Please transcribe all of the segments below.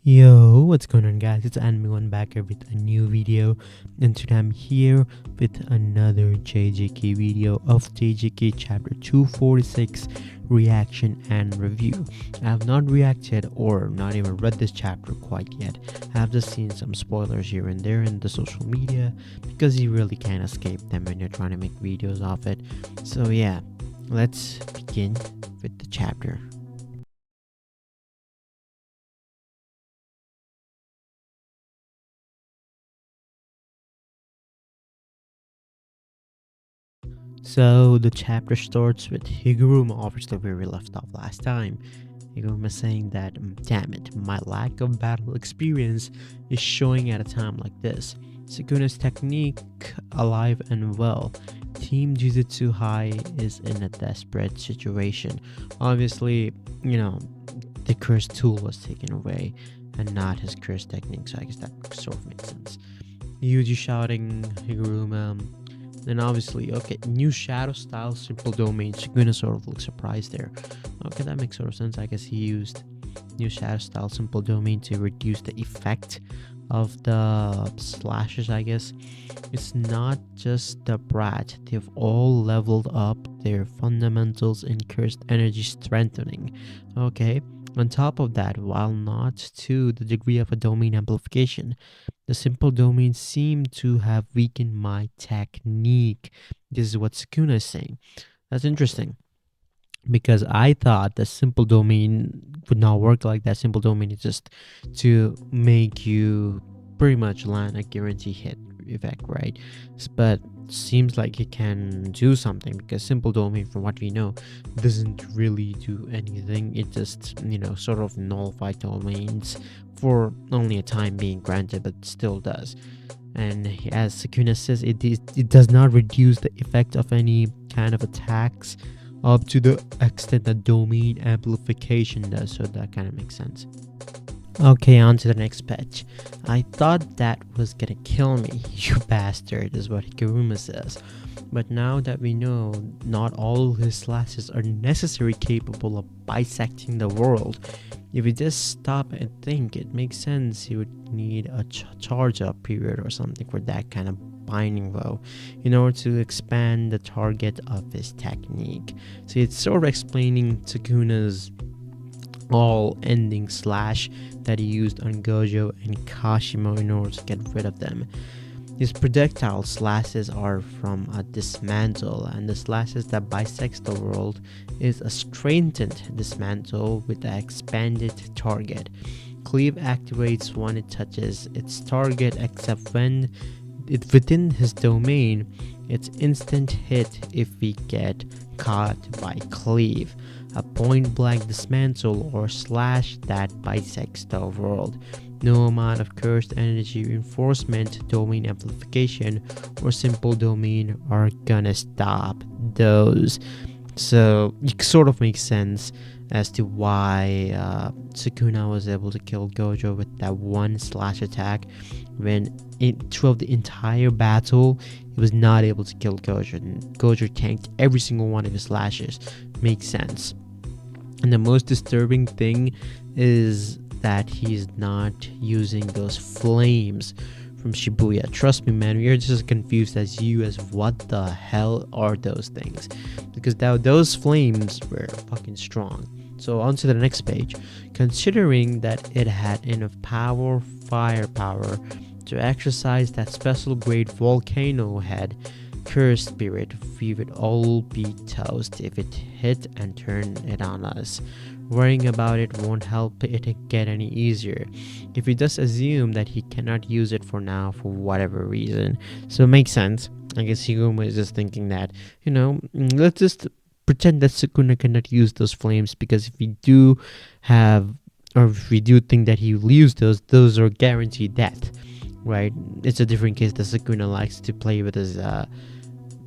Yo, what's going on, guys? It's Anime1 back here with a new video, and today I'm here with another JJK video of JJK chapter 246 reaction and review. I have not reacted or not even read this chapter quite yet. I have just seen some spoilers here and there in the social media because you really can't escape them when you're trying to make videos of it. So yeah, let's begin with the chapter. So the chapter starts with Higuruma, obviously where we left off last time. Higuruma saying that, damn it, my lack of battle experience is showing at a time like this. Sukuna's technique alive and well. Team Jujutsu High is in a desperate situation. Obviously, the cursed tool was taken away and not his cursed technique, so I guess that sort of makes sense. Yuji shouting Higuruma. Then obviously, okay, new shadow style simple domain. Suguna sort of looks surprised there. Okay, that makes sort of sense. I guess he used new shadow style simple domain to reduce the effect of the slashes, I guess. It's not just the brat. They've all leveled up their fundamentals in cursed energy strengthening. Okay. On top of that, while not to the degree of a domain amplification, the simple domains seem to have weakened my technique. This is what Sukuna is saying. That's interesting because I thought the simple domain would not work like that. Simple domain is just to make you pretty much land a guarantee hit effect, right? But seems like it can do something because simple domain, from what we know, doesn't really do anything. It just sort of nullify domains for only a time being granted, but still does. And as Sukuna says, it does not reduce the effect of any kind of attacks up to the extent that domain amplification does, so that kind of makes sense. Okay, on to the next patch. I thought that was gonna kill me, you bastard, is what Higuruma says. But now that we know not all his slashes are necessarily capable of bisecting the world, if we just stop and think, it makes sense he would need a charge up period or something for that kind of binding blow in order to expand the target of his technique. So it's sort of explaining Sukuna's all ending slash that he used on Gojo and Kashimo in order to get rid of them. His projectile slashes are from a dismantle, and the slashes that bisects the world is a strengthened dismantle with an expanded target. Cleave activates when it touches its target, except when it's within his domain. It's instant hit if we get caught by cleave, a point-blank dismantle or slash that bisects the world. No amount of cursed energy reinforcement, domain amplification, or simple domain are gonna stop those. So it sort of makes sense as to why Sukuna was able to kill Gojo with that one slash attack when throughout the entire battle he was not able to kill Gojo. And Gojo tanked every single one of his slashes. Makes sense. And the most disturbing thing is that he's not using those flames from Shibuya. Trust me, man, we are just as confused as you as what the hell are those things, because those flames were fucking strong. So on to the next page. Considering that it had enough firepower to exercise that special grade volcano head cursed spirit, we would all be toast if it hit and turned it on us. Worrying about it won't help it get any easier if we just assume that he cannot use it for now for whatever reason. So it makes sense. I guess Higuruma is just thinking that, let's just pretend that Sukuna cannot use those flames, because if we do think that he will use those are guaranteed death, right? It's a different case that Sukuna likes to play with his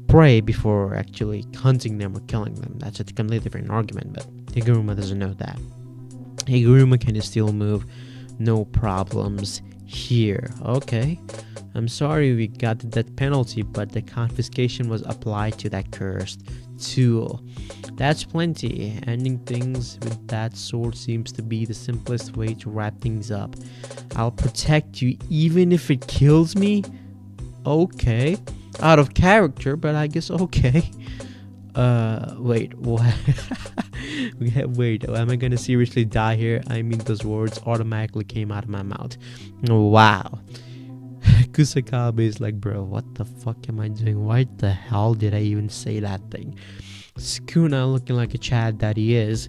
prey before actually hunting them or killing them. That's a completely different argument, but Higuruma doesn't know that. Higuruma can still move, no problems here. Okay, I'm sorry we got the death penalty, but the confiscation was applied to that cursed tool. That's plenty. Ending things with that sword seems to be the simplest way to wrap things up. I'll protect you even if it kills me? Okay. Out of character, but I guess okay. Wait, what? Wait, am I gonna seriously die here? I mean, those words automatically came out of my mouth. Wow. Kusakabe is like, bro, what the fuck am I doing? Why the hell did I even say that thing? Sukuna, looking like a Chad that he is,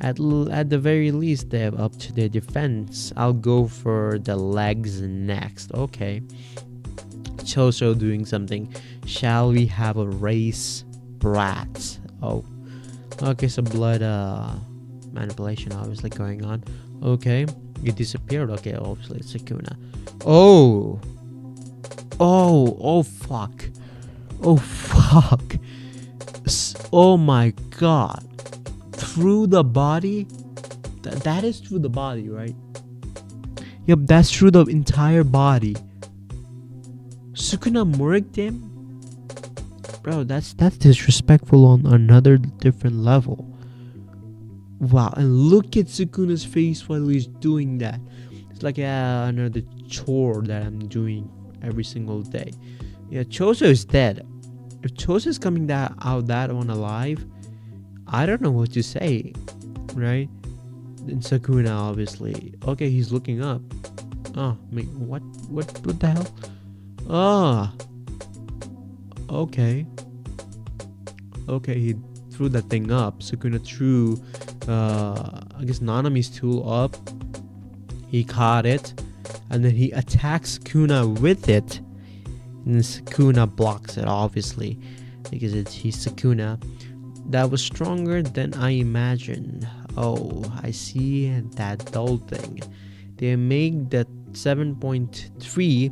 at the very least, they're up to their defense. I'll go for the legs next. Okay. Choso doing something. Shall we have a race, brats? Oh. Okay, so blood manipulation obviously going on. Okay. It disappeared. Okay, obviously it's Sukuna. Oh. Oh fuck. Oh fuck. Oh my god. Through the body? That is through the body, right? Yep, that's through the entire body. Sukuna murked him? Bro, that's disrespectful on another different level. Wow, and look at Sukuna's face while he's doing that. It's like, yeah, another chore that I'm doing every single day. Yeah, Choso is dead. If Choso is coming out that one alive, I don't know what to say, right? And Sukuna, obviously. Okay, he's looking up. Oh, I mean, what the hell? Ah. Okay. Okay, he threw that thing up. Sukuna threw, I guess Nanami's tool up. He caught it, and then he attacks Sukuna with it. And then Sukuna blocks it, obviously, because he's Sukuna. That was stronger than I imagined. Oh, I see that dull thing. They make the 7.3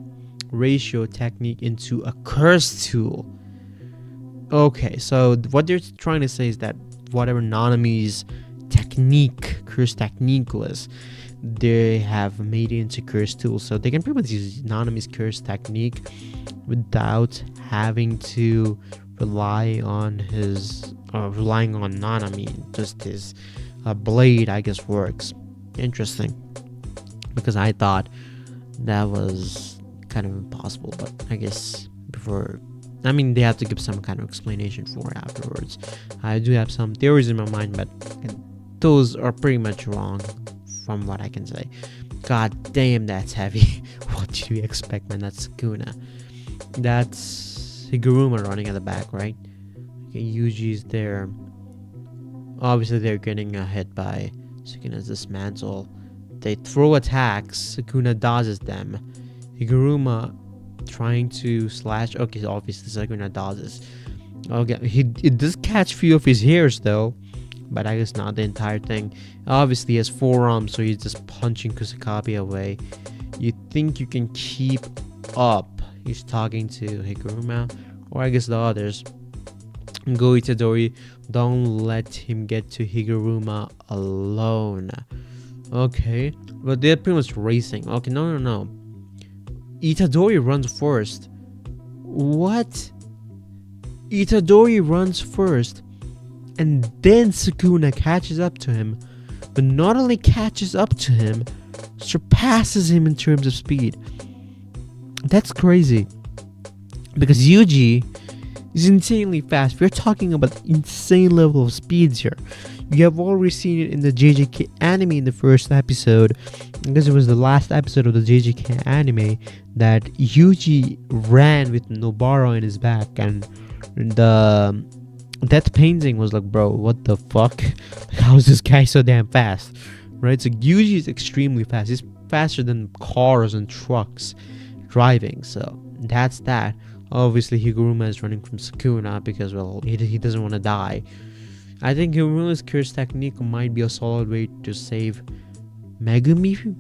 ratio technique into a curse tool. Okay, so what they're trying to say is that whatever Nanami's curse technique was, they have made it into curse tool. So they can pretty much use Nanami's curse technique without having to relying on Nanami. Just his blade, I guess, works. Interesting, because I thought that was kind of impossible, but I guess they have to give some kind of explanation for it afterwards. I do have some theories in my mind, but those are pretty much wrong from what I can say. God damn, that's heavy. What do you expect, man? That's Sukuna. That's Higuruma running at the back, right? Okay, Yuji's there. Obviously, they're getting hit by Sukuna's dismantle. They throw attacks. Sukuna dodges them. Higuruma trying to slash. Okay, obviously Sukuna dodges. Okay, it does catch few of his hairs though, but I guess not the entire thing. Obviously, he has forearms, so he's just punching Kusakabe away. You think you can keep up? He's talking to Higuruma, or I guess the others. Go Itadori, don't let him get to Higuruma alone. Okay, but they're pretty much racing. Okay, no. Itadori runs first. What? Itadori runs first, and then Sukuna catches up to him, but not only catches up to him, surpasses him in terms of speed. That's crazy, because Yuji is insanely fast. We're talking about insane level of speeds here. You have already seen it in the JJK anime in the first episode, because it was the last episode of the JJK anime that Yuji ran with Nobara in his back, and the death painting was like, bro, what the fuck? How is this guy so damn fast? Right? So Yuji is extremely fast. He's faster than cars and trucks driving. So that's that. Obviously, Higuruma is running from Sukuna because, well, he doesn't want to die. I think Higuruma's curse technique might be a solid way to save Megumi.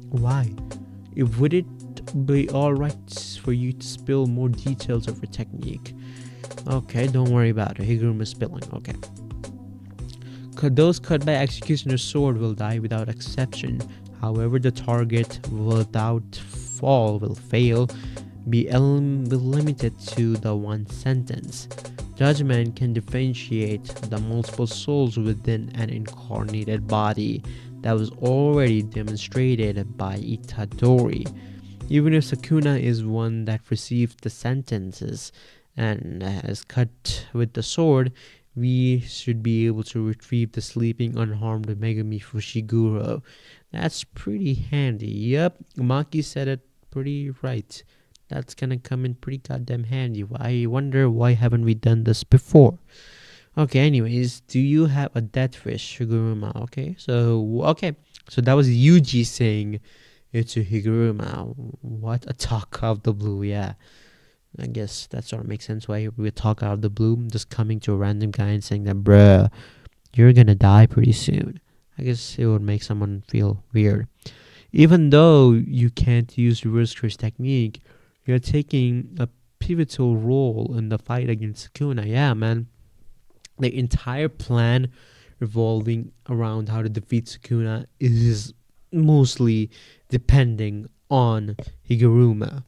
Why? Would it be alright for you to spill more details of her technique? Okay, don't worry about it. Higuruma's spilling. Okay. Those cut by Executioner's sword will die without exception. However, the target without fall will fail. Be limited to the one sentence. Judgment can differentiate the multiple souls within an incarnated body that was already demonstrated by Itadori. Even if Sukuna is one that received the sentences and has cut with the sword, we should be able to retrieve the sleeping unharmed Megami Fushiguro. That's pretty handy. Yep, Maki said it pretty right. That's gonna come in pretty goddamn handy. I wonder why haven't we done this before? Okay, anyways, do you have a death wish, Higuruma? So that was Yuji saying it's a Higuruma. What a talk out of the blue, yeah. I guess that sort of makes sense why we talk out of the blue, just coming to a random guy and saying that, bruh, you're gonna die pretty soon. I guess it would make someone feel weird. Even though you can't use reverse curse technique, you're taking a pivotal role in the fight against Sukuna. Yeah, man. The entire plan revolving around how to defeat Sukuna is mostly depending on Higuruma.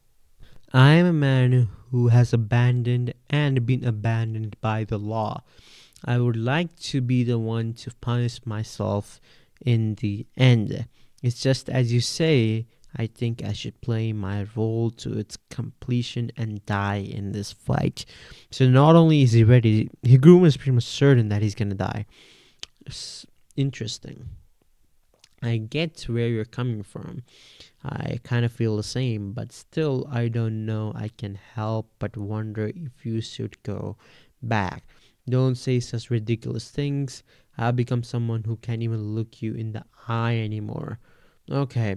I am a man who has abandoned and been abandoned by the law. I would like to be the one to punish myself in the end. It's just as you say, I think I should play my role to its completion and die in this fight. So not only is he ready, Higuruma is pretty much certain that he's gonna die. It's interesting. I get where you're coming from. I kind of feel the same, but still, I don't know. I can help but wonder if you should go back. Don't say such ridiculous things. I've become someone who can't even look you in the eye anymore. Okay.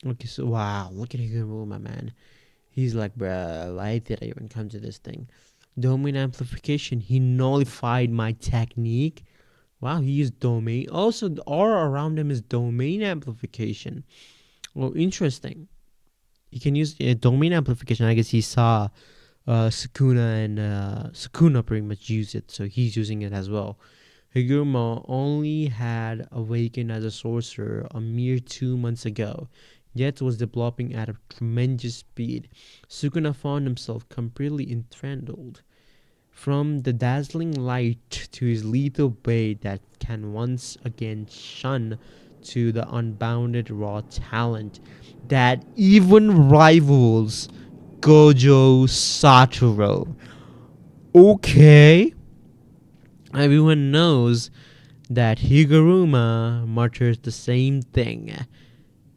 Okay, so wow, look at Higuruma, man. He's like, bruh, why did I even come to this thing? Domain amplification. He nullified my technique. Wow, he used domain. Also, the aura around him is domain amplification. Well, interesting. You can use domain amplification. I guess he saw Sukuna and Sukuna pretty much use it, so he's using it as well. Higuruma only had awakened as a sorcerer a mere 2 months ago, yet was developing at a tremendous speed. Sukuna found himself completely enthralled. From the dazzling light to his lethal blade that can once again shun to the unbounded raw talent that even rivals Gojo Satoru. Okay. Everyone knows that Higuruma mutters the same thing.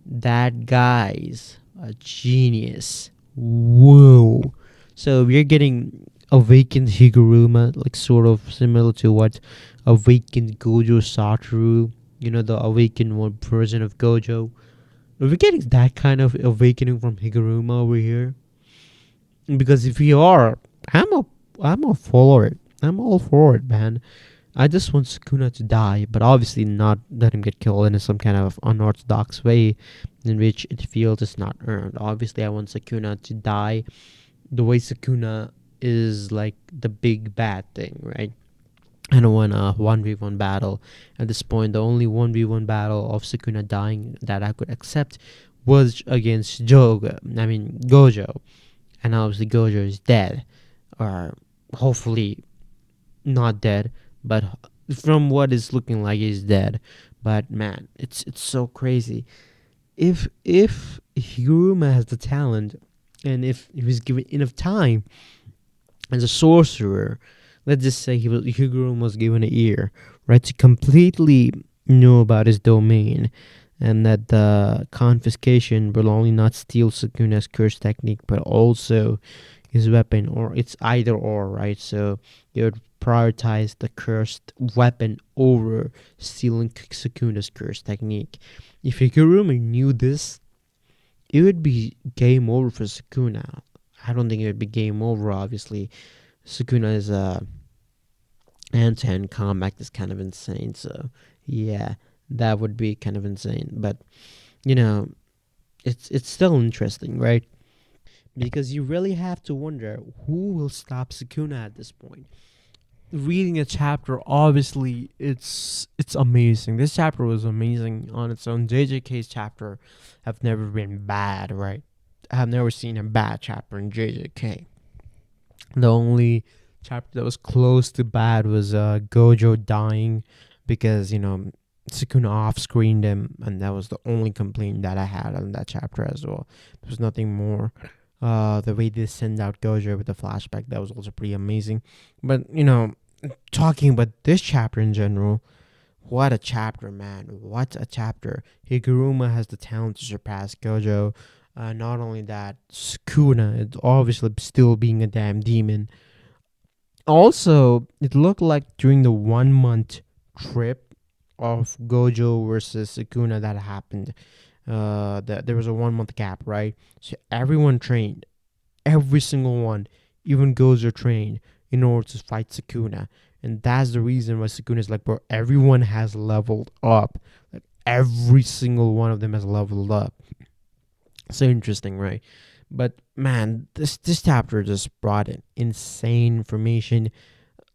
That guy's a genius. Whoa. So we're getting awakened Higuruma, like sort of similar to what awakened Gojo Satoru, the awakened one version of Gojo. Are we getting that kind of awakening from Higuruma over here? Because if we are, I'm a, I'm all for it. I'm all for it, man. I just want Sukuna to die, but obviously not let him get killed in some kind of unorthodox way in which it feels it's not earned. Obviously, I want Sukuna to die the way Sukuna is like the big bad thing, right? I don't want a 1v1 battle. At this point, the only 1v1 battle of Sukuna dying that I could accept was against Gojo. And obviously, Gojo is dead. Or hopefully not dead, but from what it's looking like, he's dead. But man, it's so crazy. If Hiruma has the talent, and if he was given enough time as a sorcerer, let's just say Hiruma was given an ear, right, to completely know about his domain, and that the confiscation will only not steal Sukuna's curse technique, but also his weapon, or it's either or, right? So they would prioritize the cursed weapon over stealing Sukuna's curse technique. If Higuruma knew this, it would be game over for Sukuna. I don't think it would be game over, obviously. Sukuna is hand-to-hand combat is kind of insane, so yeah, that would be kind of insane. But you know, it's still interesting, right? Because you really have to wonder who will stop Sukuna at this point. Reading a chapter, obviously, it's amazing. This chapter was amazing on its own. JJK's chapter have never been bad, right? I have never seen a bad chapter in JJK. The only chapter that was close to bad was Gojo dying because Sukuna off screened him, and that was the only complaint that I had on that chapter as well. There was nothing more. The way they send out Gojo with the flashback, that was also pretty amazing. But talking about this chapter in general, what a chapter, man! What a chapter! Higuruma has the talent to surpass Gojo. Not only that, Sukuna is obviously still being a damn demon. Also, it looked like during the 1 month trip of Gojo versus Sukuna that happened, that there was a 1 month gap, right? So everyone trained, every single one, even Gojo trained in order to fight Sukuna, and that's the reason why Sukuna is like, bro, everyone has leveled up, like every single one of them has leveled up. So interesting, right? But man, this chapter just brought in insane information,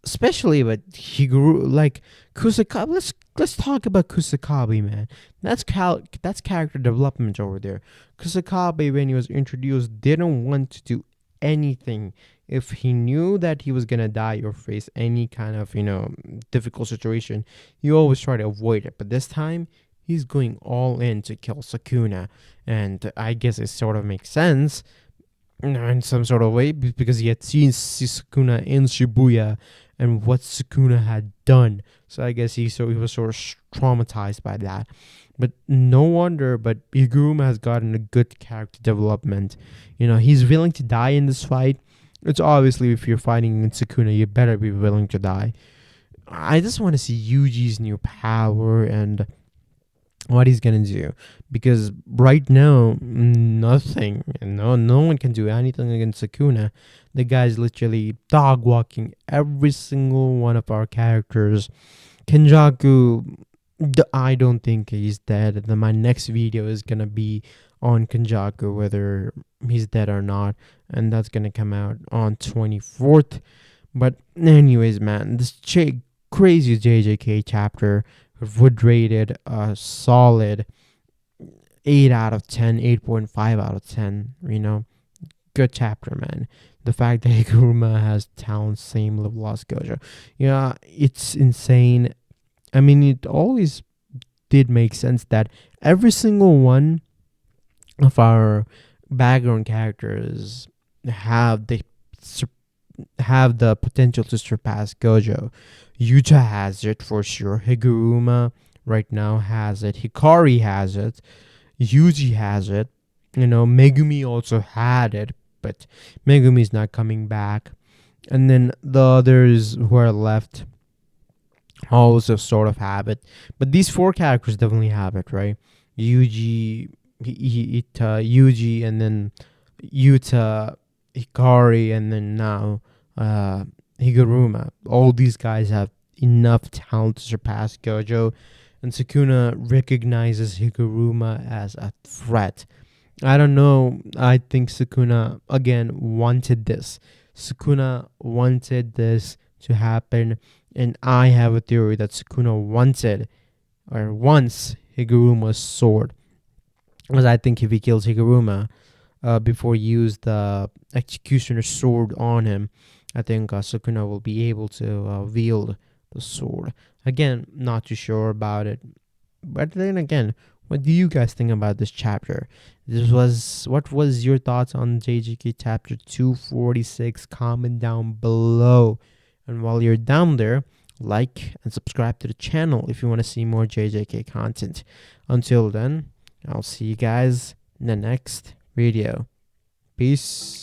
especially with Higuru, like Kusakabe. Let's talk about Kusakabe, man. That's character development over there. Kusakabe, when he was introduced, didn't want to do anything. If he knew that he was gonna die or face any kind of difficult situation, he always tried to avoid it. But this time, he's going all in to kill Sukuna, and I guess it sort of makes sense in some sort of way because he had seen Sukuna in Shibuya and what Sukuna had done. So I guess he was sort of traumatized by that. But no wonder, but Higuruma has gotten a good character development. He's willing to die in this fight. It's obviously, if you're fighting in Sukuna, you better be willing to die. I just want to see Yuji's new power and what he's gonna do, because right now nothing, no one can do anything against Sukuna. The guy's literally dog walking every single one of our characters. Kenjaku, I don't think he's dead. My next video is gonna be on Kenjaku, whether he's dead or not, and that's gonna come out on 24th. But anyways, man, this crazy JJK chapter would rate it a solid 8 out of 10, 8.5 out of 10. Good chapter, man. The fact that Higuruma has talent same level as Gojo, it's insane. I mean, it always did make sense that every single one of our background characters have the potential to surpass Gojo. Yuta has it for sure. Higuruma right now has it. Hikari has it. Yuji has it. Megumi also had it, but Megumi's not coming back. And then the others who are left also sort of have it. But these 4 characters definitely have it, right? Yuji, Yuji, and then Yuta, Hikari, and then now Higuruma. All these guys have enough talent to surpass Gojo, and Sukuna recognizes Higuruma as a threat. I don't know. I think Sukuna again wanted this. Sukuna wanted this to happen, and I have a theory that Sukuna wanted or wants Higuruma's sword, because I think if he kills Higuruma before he used the executioner's sword on him, I think Sukuna will be able to wield the sword. Again, not too sure about it. But then again, what do you guys think about this chapter? What was your thoughts on JJK chapter 246? Comment down below. And while you're down there, like and subscribe to the channel if you want to see more JJK content. Until then, I'll see you guys in the next video. Peace.